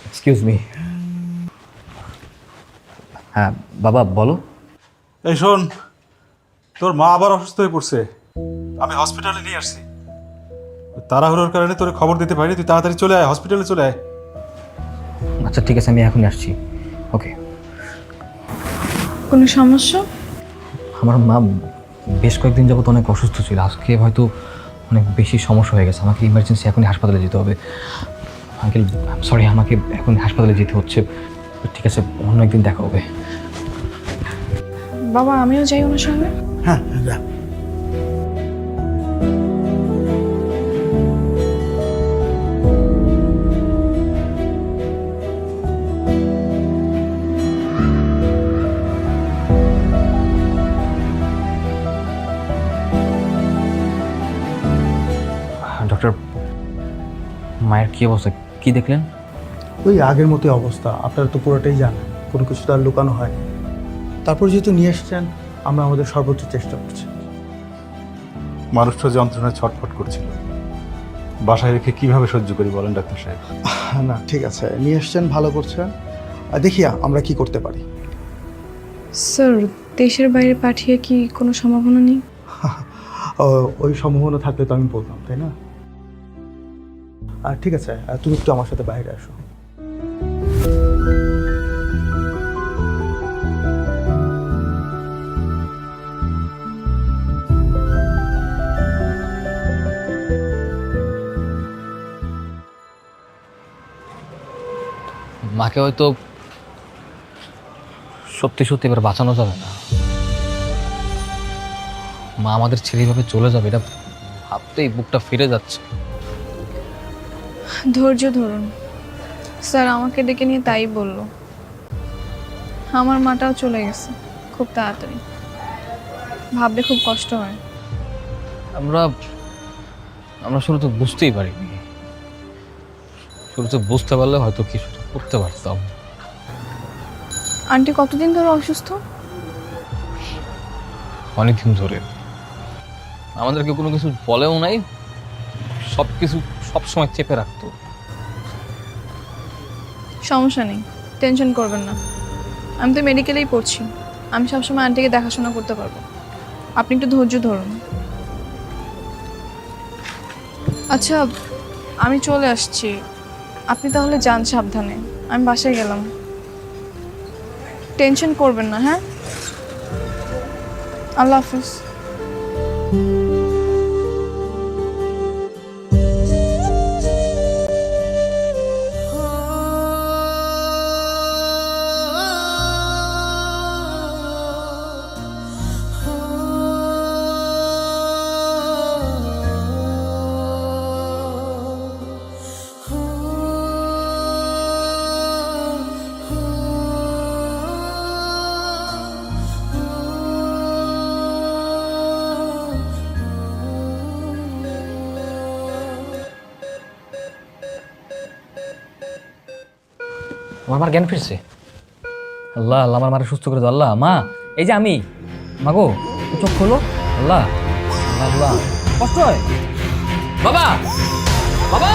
Excuse me. হ্যাঁ বাবা বলো। এই শোন, তোর মা আবার অসুস্থ হয়ে পড়ছে, আমি হসপিটালে নিয়ে আসছি। তাড়াহুড়োর কারণে তোর খবর দিতে পারিনি, তুই তাড়াতাড়ি চলে আয়, হসপিটালে চলে আয়। আচ্ছা ঠিক আছে, আমি এখনই আসছি। ওকে। কোনো সমস্যা? আমার মা বেশ কয়েকদিন যাবত অনেক অসুস্থ ছিল, আজকে হয়তো অনেক বেশি সমস্যা হয়ে গেছে, আমাকে ইমার্জেন্সি এখনই হাসপাতালে যেতে হবে। আঙ্কেল সরি, আমাকে এখন হাসপাতালে যেতে হচ্ছে। ঠিক আছে, অন্য একদিন দেখা হবে। বাবা আমিও যাই ওনার সঙ্গে। হ্যাঁ যা। ডক্টর, মায়ের কী অবস্থা, কী দেখলেন? ওই আগের মতোই অবস্থা, আপনারা তো পুরোটাই জানেন, কোনো কিছু তো আর লুকানো হয়। তারপর যেহেতু নিয়ে এসছেন, আমরা আমাদের সর্বোচ্চ চেষ্টা করছি। মানুষটা যন্ত্রণায় ছটফট করছিল, বাসায় রেখে কিভাবে সহ্য করি বলেন ডাক্তার সাহেব? না ঠিক আছে, নিয়ে এসছেন, ভালো করছেন। আর দেখি আমরা কি করতে পারি। স্যার দেশের বাইরে পাঠিয়ে কি কোনো সম্ভাবনা নেই? ওই সম্ভাবনা থাকলে তো আমি বলতাম, তাই না? আর ঠিক আছে, তুমি একটু আমার সাথে বাইরে আসো। মাকে হয়তো সত্যি সত্যি এবার বাঁচানো যাবে না। মা আমাদের ছেলে এইভাবে চলে যাবে, এটা ভাবতেই বুকটা ফিরে যাচ্ছে। ধৈর্য ধরুন, স্যার আমাকে ডেকে নিয়ে তাই বললো। আমার মাটাও চলে গেছে খুব তাড়াতাড়ি, ভাবলে খুব কষ্ট হয়। আমরা আমরা শুরুতে বুঝতেই পারিনি, শুরুতে বুঝতে পারলে হয়তো কিছুটা করতে পারতাম। আন্টি কতদিন ধরে অসুস্থ? অনেকদিন ধরে, আমাদেরকে কোনো কিছু বলেও নাই, সব কিছু সবসময় চেপে রাখতো। সমস্যা নেই, টেনশন করবেন না, আমি তো মেডিকেলেই পড়ছি, আমি সবসময় আন্টিকে দেখাশোনা করতে পারবো। আপনি একটু ধৈর্য ধরুন। আচ্ছা আমি চলে আসছি, আপনি তাহলে যান সাবধানে, আমি বাসায় গেলাম। টেনশন করবেন না, হ্যাঁ? আল্লাহ হাফিজ। আমার মার জ্ঞান ফিরছে। আল্লাহ আল্লাহ, আমার মারে সুস্থ করে দাও আল্লাহ। মা এই যে আমি, মাগো চোখ খোলো আল্লাহ। আল্লাহ কষ্ট হয় বাবা, বাবা।